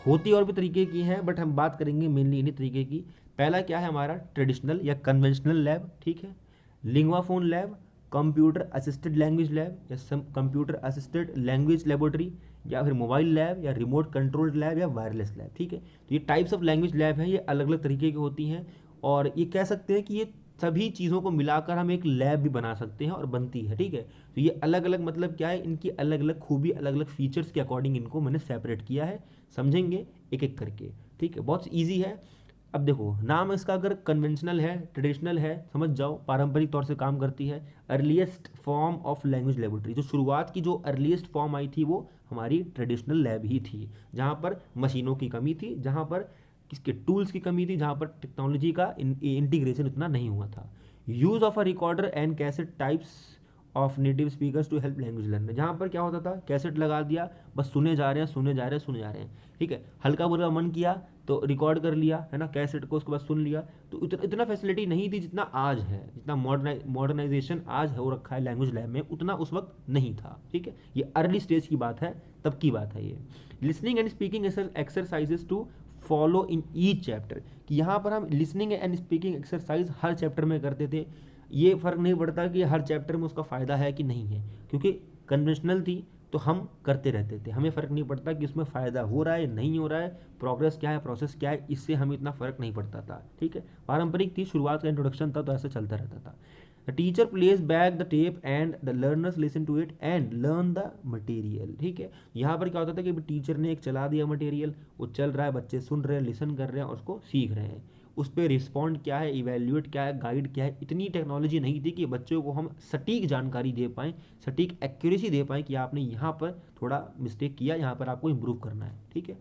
होती और भी तरीके की हैं बट हम बात करेंगे मेनली इन्हीं तरीके की। पहला क्या है हमारा, ट्रेडिशनल या कन्वेंशनल लैब, ठीक है। Linguaphone lab, computer assisted language lab या कंप्यूटर असिस्टेड लैंग्वेज लेबोरेटरी, या फिर मोबाइल लैब या रिमोट कंट्रोल्ड लैब या वायरलेस लैब, ठीक है। तो ये टाइप्स ऑफ लैंग्वेज लैब है, ये अलग अलग तरीके की होती हैं और ये कह सकते हैं कि ये सभी चीज़ों को मिलाकर हम एक लैब भी बना सकते हैं और बनती है, ठीक है। तो ये अलग अलग मतलब क्या है, इनकी अलग अलग खूबी, अलग अलग फीचर्स के अकॉर्डिंग इनको मैंने सेपरेट किया है, समझेंगे एक एक करके, ठीक है। बहुत ईजी है। अब देखो, नाम इसका अगर कन्वेंशनल है, ट्रेडिशनल है, समझ जाओ पारंपरिक तौर से काम करती है। Earliest form of language laboratory, जो शुरुआत की जो अर्लीस्ट फॉर्म आई थी वो हमारी ट्रेडिशनल लैब ही थी, जहाँ पर मशीनों की कमी थी, जहाँ पर किसके टूल्स की कमी थी, जहाँ पर टेक्नोलॉजी का इंटीग्रेशन उतना नहीं हुआ था। Use of a recorder and cassette types of native speakers to help language learner, जहाँ पर क्या होता था, कैसेट लगा दिया, बस सुने जा रहे हैं, सुने जा रहे हैं, सुने जा रहे हैं, ठीक है। हल्का बुरा मन किया तो रिकॉर्ड कर लिया, है ना, कैसेट को, उसके बाद सुन लिया। तो इतना फैसिलिटी नहीं थी जितना आज है, जितना मॉडर्नाइजेशन आज हो रखा है लैंग्वेज लैब में, उतना उस वक्त नहीं था, ठीक है। ये अर्ली स्टेज की बात है, तब की बात है ये। Listening and speaking exercises to follow in each chapter, कि यहाँ पर हम लिसनिंग एंड स्पीकिंग एक्सरसाइज हर चैप्टर में करते थे। ये फ़र्क नहीं पड़ता कि हर चैप्टर में उसका फ़ायदा है कि नहीं है, क्योंकि कन्वेंशनल थी तो हम करते रहते थे, हमें फ़र्क नहीं पड़ता कि उसमें फ़ायदा हो रहा है नहीं हो रहा है, प्रोग्रेस क्या है, प्रोसेस क्या है, इससे हमें इतना फ़र्क नहीं पड़ता था, ठीक है। पारंपरिक थी, शुरुआत का इंट्रोडक्शन था तो ऐसे चलता रहता था। The teacher place back the tape and the learners listen to it and learn the material, ठीक है। यहाँ पर क्या होता था कि टीचर ने एक चला दिया मटेरियल, वो चल रहा है, बच्चे सुन रहे हैं, लिसन कर रहे हैं और उसको सीख रहे हैं, उस पर रिस्पॉन्ड क्या है, इवेल्यूएट क्या है, गाइड क्या है। इतनी टेक्नोलॉजी नहीं थी कि बच्चों को हम सटीक जानकारी दे पाएँ, सटीक एक्यूरेसी दे पाएँ कि आपने यहाँ पर थोड़ा मिस्टेक किया, यहाँ पर आपको इम्प्रूव करना है, ठीक है।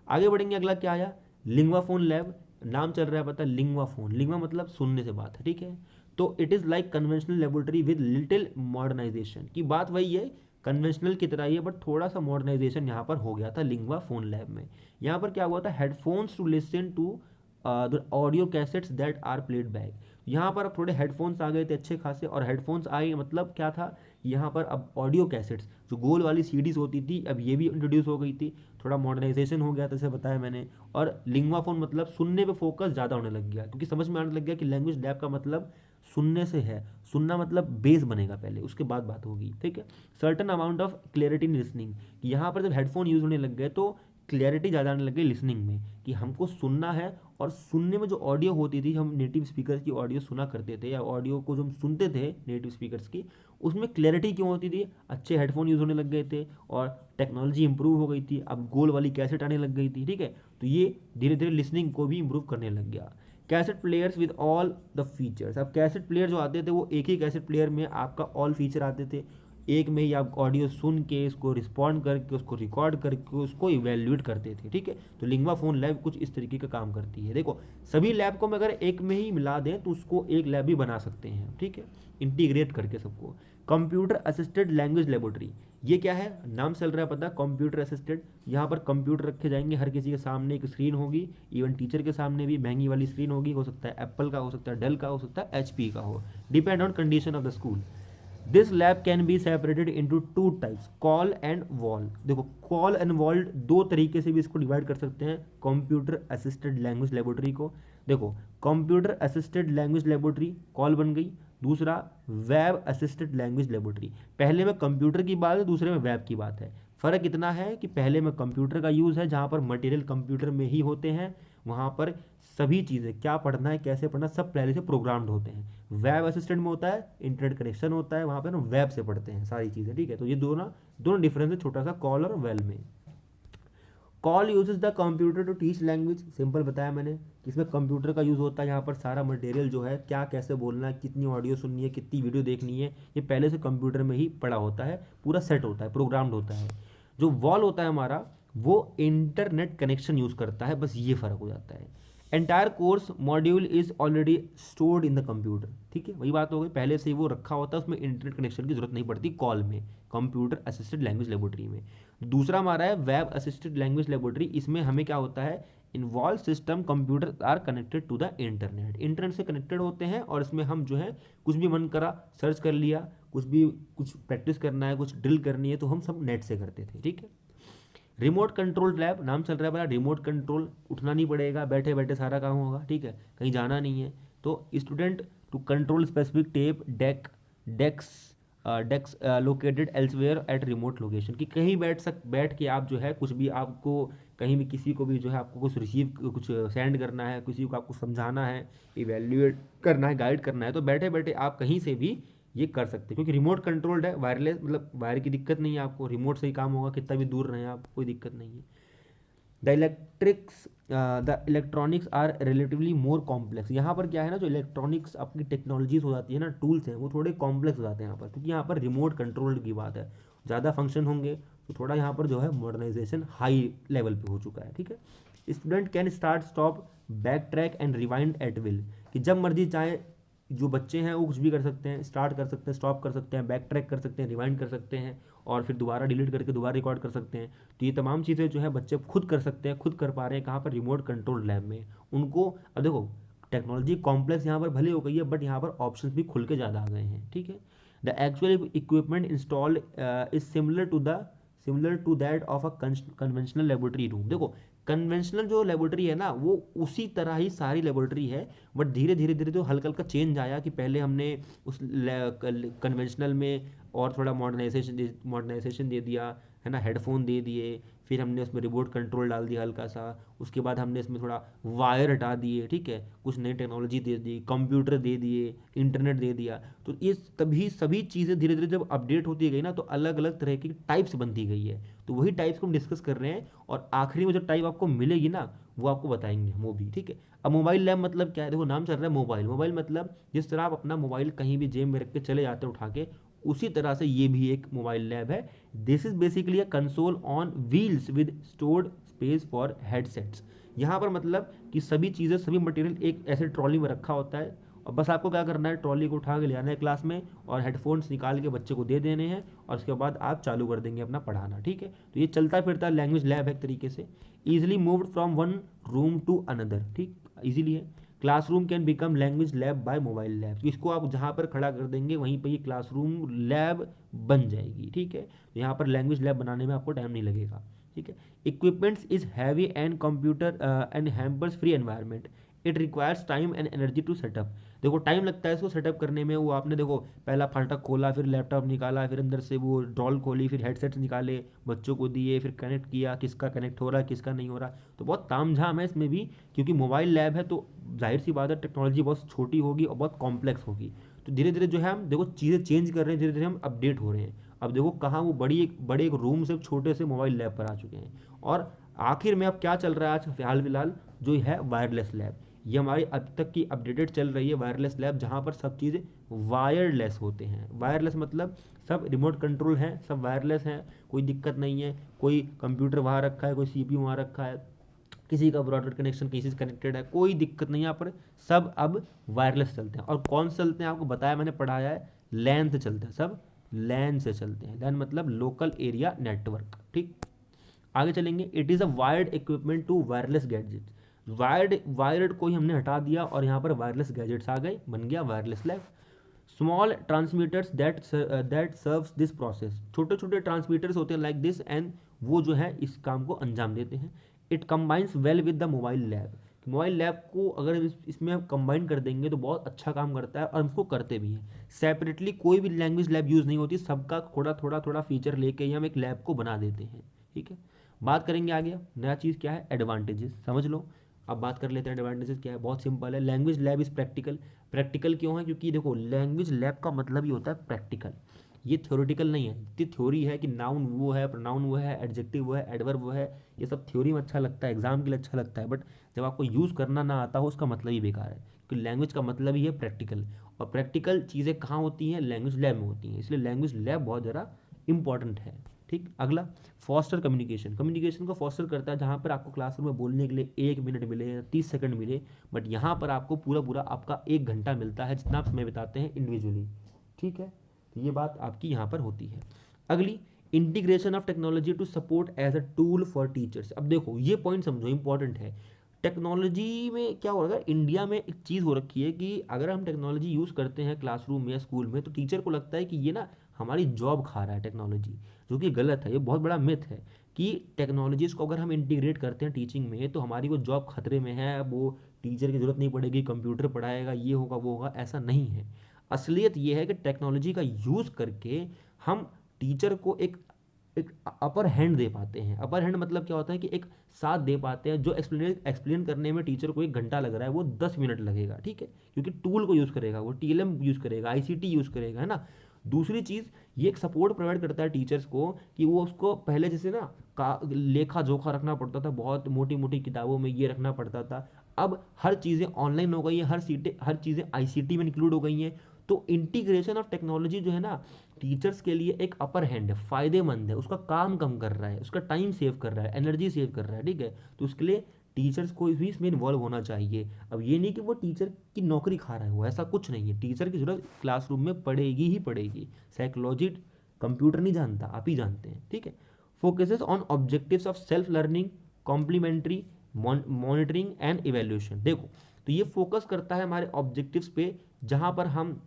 आगे बढ़ेंगे, अगला क्या आया, लिंग्वाफोन लैब, नाम चल रहा है पता, लिंग्वाफोन, लिंग्वा मतलब सुनने से बात है, ठीक है। तो it is like conventional laboratory with little modernisation, की बात वही है, कन्वेंशनल की तरह ही है बट थोड़ा सा मॉडर्नाइजेशन यहाँ पर हो गया था लिंग्वा फोन लैब में। यहाँ पर क्या हुआ था, headphones to listen to the audio cassettes that are played back. यहाँ पर अब थोड़े हेडफोन्स आ गए थे अच्छे खासे, और हेडफोन्स आए मतलब क्या था, यहाँ पर अब ऑडियो कैसेट्स जो गोल वाली सीडीज होती थी अब ये भी इंट्रोड्यूस हो गई थी, थोड़ा मॉडर्नाइजेशन हो गया था, जैसे बताया मैंने। और लिंग्वा फोन मतलब सुनने पे फोकस ज़्यादा होने लग गया, क्योंकि समझ में आने लग गया कि लैंग्वेज लैब का मतलब सुनने से है, सुनना मतलब बेस बनेगा पहले, उसके बाद बात होगी, ठीक है। Certain amount of clarity in listening, यहाँ पर जब हेडफोन यूज़ होने लग गए तो क्लैरिटी ज़्यादा आने लग गई लिसनिंग में, कि हमको सुनना है, और सुनने में जो ऑडियो होती थी, हम नेटिव स्पीकर्स की ऑडियो सुना करते थे, या ऑडियो को जो हम सुनते थे नेटिव स्पीकर्स की, उसमें क्लैरिटी क्यों होती थी, अच्छे हेडफोन यूज़ होने लग गए थे और टेक्नोलॉजी इंप्रूव हो गई थी, अब गोल वाली कैसेट आने लग गई थी, ठीक है। तो ये धीरे धीरे लिसनिंग को भी इंप्रूव करने लग गया। Cassette players with all the features, अब कैसेट प्लेयर जो आते थे वो एक ही कैसेट प्लेयर में आपका ऑल फीचर आते थे, एक में ही आप ऑडियो सुन के इसको रिस्पॉन्ड करके उसको रिकॉर्ड करके उसको इवेल्युएट करते थे, ठीक है। तो लिंग्वा फोन लैब कुछ इस तरीके का काम करती है। देखो सभी लैब को हम अगर एक में ही मिला दें तो उसको एक लैब भी बना सकते हैं, ठीक है, इंटीग्रेट करके सबको। कंप्यूटर असिस्टेड लैंग्वेज लेबोरेटरी, ये क्या है, नाम चल रहा है पता, कंप्यूटर असिस्टेड। यहाँ पर कंप्यूटर रखे जाएंगे, हर किसी के सामने एक स्क्रीन होगी, इवन टीचर के सामने भी महंगी वाली स्क्रीन होगी, हो सकता है एप्पल का, हो सकता है डेल का, हो सकता है HP का हो, depend on condition of the school. This lab can be separated into 2 types, call and wall. देखो कॉल एंड वॉल दो तरीके से भी इसको डिवाइड कर सकते हैं, कंप्यूटर असिस्टेड लैंग्वेज लेबोरेटरी को। देखो computer assisted language laboratory call बन गई, दूसरा वेब असिस्टेड लैंग्वेज लेबोरेटरी। पहले में कंप्यूटर की बात है, दूसरे में वेब की बात है। फ़र्क इतना है कि पहले में कंप्यूटर का यूज़ है, जहाँ पर मटेरियल कंप्यूटर में ही होते हैं, वहाँ पर सभी चीज़ें क्या पढ़ना है कैसे पढ़ना सब पहले से प्रोग्राम्ड होते हैं। वेब असिस्टेंट में होता है इंटरनेट कनेक्शन होता है, वहाँ पर हम वेब से पढ़ते हैं सारी चीज़ें, ठीक है। तो ये दोनों डिफरेंस है छोटा सा कॉल और वेल में। CALL uses the computer to teach language, simple बताया मैंने कि इसमें कंप्यूटर का यूज़ होता है, यहाँ पर सारा मटेरियल जो है क्या कैसे बोलना है, कितनी ऑडियो सुननी है, कितनी वीडियो देखनी है, ये पहले से कंप्यूटर में ही पड़ा होता है, पूरा सेट होता है, प्रोग्राम्ड होता है। जो वॉल होता है हमारा वो इंटरनेट कनेक्शन यूज़ करता है, बस ये फ़र्क हो जाता है। Entire course module is already stored in the computer, ठीक है, वही बात हो गई, पहले से ही वो रखा होता है, उसमें इंटरनेट कनेक्शन की जरूरत नहीं पड़ती कॉल में, कंप्यूटर असिस्टेड लैंग्वेज लेबोरेटरी में। दूसरा हमारा है वेब असिस्टेड लैंग्वेज लेबोरेटरी, इसमें हमें क्या होता है, involve system computer are connected to the internet, internet से कनेक्टेड होते हैं, और इसमें हम जो है कुछ भी मन करा सर्च कर लिया, कुछ प्रैक्टिस करना है, कुछ ड्रिल करनी है, तो हम सब नेट से करते थे, ठीक है। रिमोट कंट्रोल लैब, नाम चल रहा है बड़ा, रिमोट कंट्रोल, उठना नहीं पड़ेगा, बैठे बैठे सारा काम होगा, ठीक है, कहीं जाना नहीं है। तो student to control specific tape decks located elsewhere at remote location, कि कहीं बैठ के आप जो है कुछ भी आपको कहीं भी किसी को भी जो है आपको कुछ सेंड करना है, किसी को आपको समझाना है, इवेल्युएट करना है, गाइड करना है, तो बैठे बैठे आप कहीं से भी ये कर सकते हैं, क्योंकि रिमोट कंट्रोल्ड है, वायरलेस, मतलब वायर की दिक्कत नहीं है आपको, रिमोट से ही काम होगा, कितना भी दूर रहें आप, कोई दिक्कत नहीं है। The electronics are relatively more complex, यहाँ पर क्या है ना, जो इलेक्ट्रॉनिक्स अपनी टेक्नोलॉजीज हो जाती है ना, टूल्स हैं, वो थोड़े कॉम्प्लेक्स हो जाते हैं यहाँ पर, क्योंकि यहाँ पर रिमोट कंट्रोल्ड की बात है, ज़्यादा फंक्शन होंगे, तो थोड़ा यहाँ पर जो है मॉडर्नाइजेशन हाई लेवल पे हो चुका है, ठीक है। Student can start stop back track and rewind at will, कि जब मर्जी चाहे जो बच्चे हैं वो कुछ भी कर सकते हैं, स्टार्ट कर सकते हैं, स्टॉप कर सकते हैं, बैक ट्रैक कर सकते हैं, रिवाइंड कर सकते हैं, और फिर दोबारा डिलीट करके दोबारा रिकॉर्ड कर सकते हैं। तो ये तमाम चीज़ें जो है बच्चे खुद कर सकते हैं, खुद कर पा रहे हैं, कहाँ पर, रिमोट कंट्रोल लैब में। उनको अब देखो टेक्नोलॉजी कॉम्प्लेक्स यहाँ पर भले हो गई है, बट यहाँ पर ऑप्शंस भी खुल के ज़्यादा आ गए हैं, ठीक है। The actual equipment install is similar to that of a conventional laboratory room. देखो कन्वेंशनल जो लेबोरेटरी है ना, वो उसी तरह ही सारी लेबोरेटरी है, बट धीरे धीरे तो हल्का हल्का चेंज आया, कि पहले हमने उस कन्वेंशनल में और थोड़ा मॉडर्नाइजेशन दे दिया है ना, हेडफोन दे दिए, फिर हमने उसमें रिमोट कंट्रोल डाल दिया हल्का सा, उसके बाद हमने इसमें थोड़ा वायर हटा दिए, ठीक है, कुछ नई टेक्नोलॉजी दे दी, कंप्यूटर दे दिए, इंटरनेट दे दिया। तो ये तभी सभी चीज़ें धीरे धीरे जब अपडेट होती गई ना, तो अलग अलग तरह की टाइप्स बनती गई है। तो वही टाइप्स को हम डिस्कस कर रहे हैं, और आखिरी में जो टाइप आपको मिलेगी ना वो आपको बताएंगे हम, वो भी, ठीक है। अब मोबाइल लैब मतलब क्या है, देखो नाम चल रहा है मोबाइल मतलब जिस तरह आप अपना मोबाइल कहीं भी जेब में रख के चले जाते हो उठा के, उसी तरह से ये भी एक मोबाइल लैब है। This is basically a console on wheels with stored space for headsets. यहाँ पर मतलब कि सभी चीज़ें, सभी मटेरियल एक ऐसे ट्रॉली में रखा होता है, और बस आपको क्या करना है, ट्रॉली को उठा के ले आना है क्लास में, और हेडफोन्स निकाल के बच्चे को दे देने हैं, और उसके बाद आप चालू कर देंगे अपना पढ़ाना, ठीक है। तो ये चलता फिरता लैंग्वेज लैब है एक तरीके से, easily moved from one room to another, ठीक, ईजिली है। Classroom can become language lab by mobile lab, तो इसको आप जहाँ पर खड़ा कर देंगे वहीं पर ये क्लासरूम लैब बन जाएगी, ठीक है। तो यहाँ पर लैंग्वेज लैब बनाने में आपको टाइम नहीं लगेगा, ठीक है। Equipments is heavy and computer and hampers free environment, it requires time and energy to set up. देखो टाइम लगता है इसको सेटअप करने में, वो आपने देखो पहला फाटक खोला, फिर लैपटॉप निकाला, फिर अंदर से वो ड्रॉल खोली, फिर हेडसेट्स निकाले, बच्चों को दिए, फिर कनेक्ट किया, किसका कनेक्ट हो रहा है किसका नहीं हो रहा, तो बहुत तामझाम है इसमें भी, क्योंकि मोबाइल लैब है तो जाहिर सी बात है टेक्नोलॉजी बहुत छोटी होगी और बहुत कॉम्प्लेक्स होगी। तो धीरे धीरे जो है हम देखो चीज़ें चेंज कर रहे हैं, धीरे धीरे हम अपडेट हो रहे हैं। अब देखो कहाँ वो बड़े एक रूम से छोटे से मोबाइल लैब पर आ चुके हैं, और आखिर में अब क्या चल रहा है आज फिलहाल जो है वायरलेस लैब। ये हमारी अब तक की अपडेटेड चल रही है वायरलेस लैब, जहाँ पर सब चीज़ें वायरलेस होते हैं। वायरलेस मतलब सब रिमोट कंट्रोल है, सब वायरलेस हैं, कोई दिक्कत नहीं है, कोई कंप्यूटर वहाँ रखा है, कोई CPU वहाँ रखा है, किसी का ब्रॉडबैंड कनेक्शन किसी से कनेक्टेड है, कोई दिक्कत नहीं है यहाँ पर, सब अब वायरलेस चलते हैं। और कौन से चलते हैं आपको बताया मैंने, पढ़ाया है, लैन से चलते हैं, सब लैन से चलते हैं। लैन मतलब लोकल एरिया नेटवर्क। ठीक, आगे चलेंगे। It is a wired equipment to wireless gadgets. Wired को ही हमने हटा दिया और यहाँ पर वायरलेस गैजेट्स आ गए, बन गया wireless lab. Small transmitters that serves this process. छोटे छोटे ट्रांसमीटर्स होते हैं लाइक दिस, एंड वो जो है इस काम को अंजाम देते हैं। It combines well with the mobile lab. Mobile lab को अगर इसमें हम कंबाइन कर देंगे तो बहुत अच्छा काम करता है, और हम इसको करते भी हैं। सेपरेटली कोई भी लैंग्वेज लैब यूज़ नहीं होती, सबका थोड़ा थोड़ा लेके ही हम एक लैब को बना देते हैं। ठीक है, बात करेंगे आगे। नया चीज़ क्या है, एडवांटेजेस समझ लो। अब बात कर लेते हैं एडवांटेजेस क्या है। बहुत सिंपल है, language lab is practical. Practical क्यों है, क्योंकि देखो लैंग्वेज लैब का मतलब ही होता है प्रैक्टिकल। ये थ्योरेटिकल नहीं है। इतनी थ्योरी है कि नाउन वो है, प्रोनाउन वो है, एडजेक्टिव वो है, एडवर्ब वो है, ये सब थ्योरी में अच्छा लगता है, एग्जाम के लिए अच्छा लगता है, बट जब आपको यूज़ करना ना आता हो उसका मतलब ही बेकार है। क्योंकि लैंग्वेज का मतलब ही है प्रैक्टिकल, और प्रैक्टिकल चीज़ें कहाँ होती हैं, लैंग्वेज लैब में होती हैं। इसलिए लैंग्वेज लैब बहुत ज़्यादा इंपॉर्टेंट है। ठीक, अगला फॉस्टर कम्युनिकेशन। कम्युनिकेशन को फॉस्टर करता है, जहाँ पर आपको क्लासरूम में बोलने के लिए 1 मिनट मिले या 30 सेकंड मिले, बट यहाँ पर आपको पूरा आपका 1 घंटा मिलता है, जितना आप समय बिताते हैं इंडिविजुअली। ठीक है, तो ये बात आपकी यहाँ पर होती है। अगली, integration of technology to support as a tool for teachers. अब देखो ये पॉइंट समझो, इंपॉर्टेंट है। टेक्नोलॉजी में क्या हो रहा है, इंडिया में एक चीज़ हो रखी है कि अगर हम टेक्नोलॉजी यूज़ करते हैं क्लासरूम में या स्कूल में, तो टीचर को लगता है कि ये ना हमारी जॉब खा रहा है टेक्नोलॉजी, जो कि गलत है। ये बहुत बड़ा मिथ है कि टेक्नोलॉजीज़ को अगर हम इंटीग्रेट करते हैं टीचिंग में तो हमारी वो जॉब खतरे में है, वो टीचर की ज़रूरत नहीं पड़ेगी, कंप्यूटर पढ़ाएगा, ये होगा वो होगा, ऐसा नहीं है। असलियत ये है कि टेक्नोलॉजी का यूज़ करके हम टीचर को एक एक अपर हैंड दे पाते हैं। अपर हैंड मतलब क्या होता है कि एक साथ दे पाते हैं। जो एक्सप्लेन करने में टीचर को 1 घंटा लग रहा है वो 10 मिनट लगेगा। ठीक है, क्योंकि टूल को यूज़ करेगा, वो TLM यूज़ करेगा, ICT यूज़ करेगा, है ना। दूसरी चीज़, ये एक सपोर्ट प्रोवाइड करता है टीचर्स को कि वो उसको पहले जैसे ना लेखा जोखा रखना पड़ता था, बहुत मोटी मोटी किताबों में ये रखना पड़ता था। अब हर चीज़ें ऑनलाइन हो गई हैं, हर चीज़ें ICT में इंक्लूड हो गई हैं। तो इंटीग्रेशन ऑफ टेक्नोलॉजी जो है ना, टीचर्स के लिए एक अपर हैंड है, फ़ायदेमंद है, उसका काम कम कर रहा है, उसका टाइम सेव कर रहा है, एनर्जी सेव कर रहा है। ठीक है, तो उसके लिए टीचर्स को भी इसमें इन्वॉल्व होना चाहिए। अब ये नहीं कि वो टीचर की नौकरी खा रहा है, वो ऐसा कुछ नहीं है। टीचर की जरूरत क्लासरूम में पड़ेगी ही पड़ेगी। साइकोलॉजी कंप्यूटर नहीं जानता, आप ही जानते हैं। ठीक है, focuses on objectives of self learning, complementary, monitoring and evaluation. देखो, तो ये फोकस करता है हमारे ऑब्जेक्टिव्स पे, जहाँ पर हम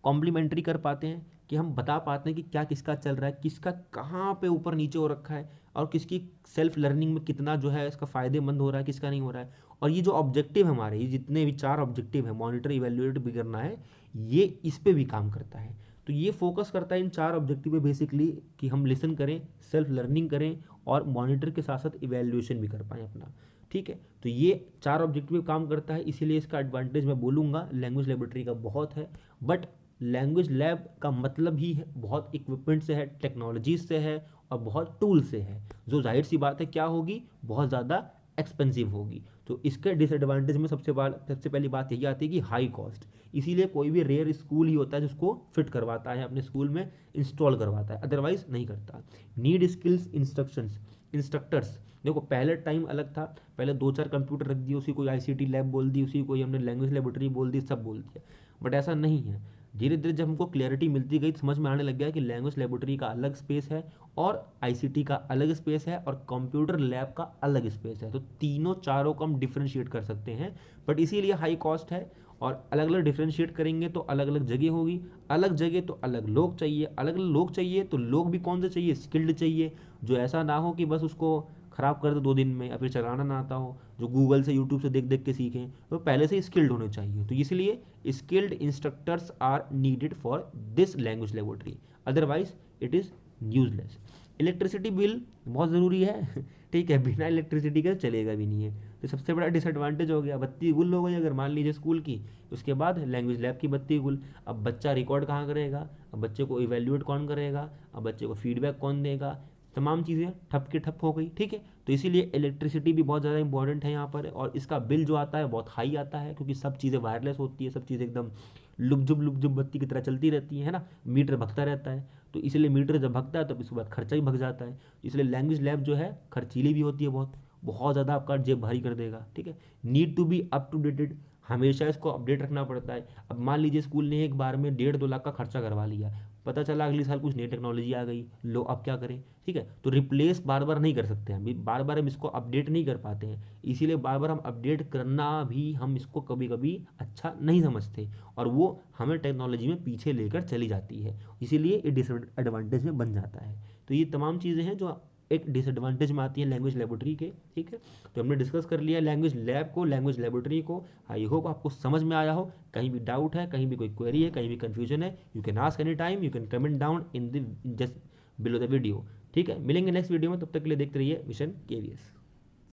कॉम्प्लीमेंट्री कर पाते हैं, कि हम बता पाते हैं कि क्या किसका चल रहा है, किसका कहाँ पे ऊपर नीचे हो रखा है, और किसकी सेल्फ लर्निंग में कितना जो है इसका फ़ायदेमंद हो रहा है, किसका नहीं हो रहा है। और ये जो ऑब्जेक्टिव है हमारे, ये जितने भी 4 ऑब्जेक्टिव है, मॉनिटर, इवेल्युएट भी करना है, ये इस पे भी काम करता है। तो ये फोकस करता है इन 4 ऑब्जेक्टिव पे बेसिकली, कि हम लिसन करें, सेल्फ लर्निंग करें, और मॉनिटर के साथ साथ इवेल्युएशन भी कर पाएँ अपना। ठीक है, तो ये 4 ऑब्जेक्टिव काम करता है, इसीलिए इसका एडवांटेज मैं बोलूँगा लैंग्वेज लेबोरेटरी का बहुत है। बट लैंग्वेज लैब का मतलब ही है बहुत इक्विपमेंट से है, टेक्नोलॉजीज से है, और बहुत टूल से है, जो जाहिर सी बात है क्या होगी, बहुत ज़्यादा एक्सपेंसिव होगी। तो इसके डिसएडवांटेज में सबसे पहली बात यही आती है कि हाई कॉस्ट। इसीलिए कोई भी रेयर स्कूल ही होता है जिसको फिट करवाता है अपने स्कूल में, इंस्टॉल करवाता है, अदरवाइज नहीं करता। Need skills instructors. देखो पहले टाइम अलग था, पहले 2-4 कंप्यूटर रख दिए, उसी कोई ICT लैब बोल दी, उसी कोई हमने लैंग्वेज लेबोरेटरी बोल दी, सब बोल दिया। बट ऐसा नहीं है। धीरे धीरे जब हमको क्लैरिटी मिलती गई, समझ में आने लग गया कि लैंग्वेज लेबोरेटरी का अलग स्पेस है, और ICT का अलग स्पेस है, और कंप्यूटर लैब का अलग स्पेस है। तो तीनों चारों को हम डिफ्रेंशिएट कर सकते हैं, बट इसीलिए हाई कॉस्ट है। और अलग अलग डिफ्रेंशिएट करेंगे तो अलग अलग जगह होगी, अलग जगह तो अलग लोग चाहिए, अलग अलग लोग चाहिए तो लोग भी कौन से चाहिए, स्किल्ड चाहिए, जो ऐसा ना हो कि बस उसको ख़राब कर दो 2 दिन में या फिर चलाना ना आता हो, जो गूगल से यूट्यूब से देख देख के सीखें। तो पहले से स्किल्ड होने चाहिए। तो इसलिए skilled instructors are needed for this language laboratory, otherwise it is useless. Electricity bill बहुत ज़रूरी है। ठीक है, बिना इलेक्ट्रिसिटी के चलेगा भी नहीं है। तो सबसे बड़ा डिसएडवांटेज हो गया, बत्ती गुल हो गई अगर मान लीजिए स्कूल की, उसके बाद लैंग्वेज लैब की बत्ती गुल। अब बच्चा रिकॉर्ड कहाँ करेगा, अब बच्चे को इवेल्युएट कौन करेगा, अब बच्चे को फीडबैक कौन देगा, तमाम चीज़ें ठप के ठप हो गई। ठीक है, तो इसीलिए इलेक्ट्रिसिटी भी बहुत ज़्यादा इंपॉर्टेंट है यहाँ पर, और इसका बिल जो आता है बहुत हाई आता है, क्योंकि सब चीज़ें वायरलेस होती है, सब चीज़ें एकदम लुक जुब बत्ती की तरह चलती रहती है ना, मीटर भगता रहता है। तो इसलिए मीटर जब भगता है तो इसके बाद खर्चा भी भग जाता है। इसलिए लैंग्वेज लैब जो है खर्चीली भी होती है, बहुत बहुत ज़्यादा आपका जेब भारी कर देगा, ठीक है। Need to be up to dated, हमेशा इसको अपडेट रखना पड़ता है। अब मान लीजिए स्कूल ने एक बार में 1.5-2 लाख का खर्चा करवा लिया, पता चला अगले साल कुछ नई टेक्नोलॉजी आ गई, लो अब क्या करें, ठीक है। तो रिप्लेस बार बार नहीं कर सकते हैं, बार बार हम इसको अपडेट नहीं कर पाते हैं, इसीलिए बार बार हम अपडेट करना भी हम इसको कभी कभी अच्छा नहीं समझते, और वो हमें टेक्नोलॉजी में पीछे लेकर चली जाती है, इसीलिए ये डिसएडवांटेज में बन जाता है। तो ये तमाम चीज़ें हैं जो एक डिसएडवांटेज में आती है लैंग्वेज लेबोरेटरी के, ठीक है। तो हमने डिस्कस कर लिया लैंग्वेज लैब को, लैंग्वेज लेबोरेटरी को। आई होप आपको समझ में आया हो। कहीं भी डाउट है, कहीं भी कोई क्वेरी है, कहीं भी कंफ्यूजन है, you can ask any time, you can comment down in the just below the video, ठीक है। मिलेंगे नेक्स्ट वीडियो में, तब तक के लिए देखते रहिए मिशन KVS।